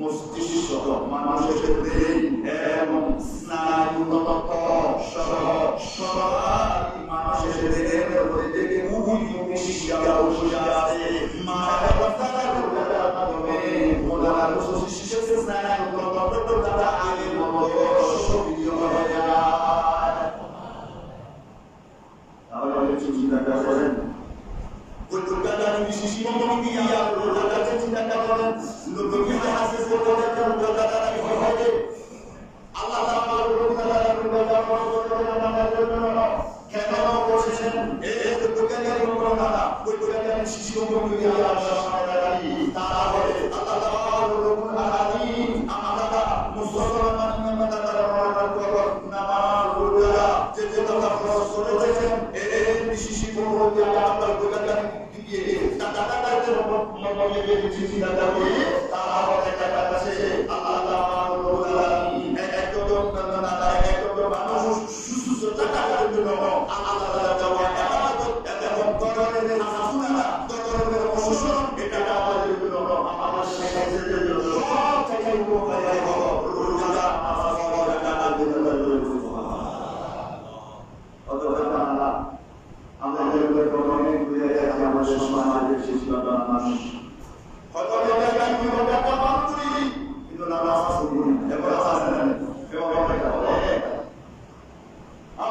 মস্তিষ্ক মানুষের ব্রেন এবং স্নায়ুতন্ত্র সহ মানুষের ব্রেনের মধ্যে যে মুহিত ঔষধ আছে মায়ের মাধ্যমে মোলার মস্তিষ্কের স্নায়ুতন্ত্র দ্বারা আগের মতো সক্রিয় হয়ে যায়। তাহলে চিন্তা করেন কলকাতার বিশেষ মমিয়া কলকাতার চিন্তা করেন নবী হাদিস বলতে কলকাতার কি হবে আল্লাহ তাআলা কেন বলেছেন এই কলকাতার মমিনা কলকাতার বিশেষ মমিয়া তারা বলে আল্লাহ তাআলা আমরা মুসলমান নামাজ রোজা যে কথা বলেছেন এই বিশেষ মমিয়া আল্লাহ কলকাতার আমাদের সমাজের শিশুরা মানুষ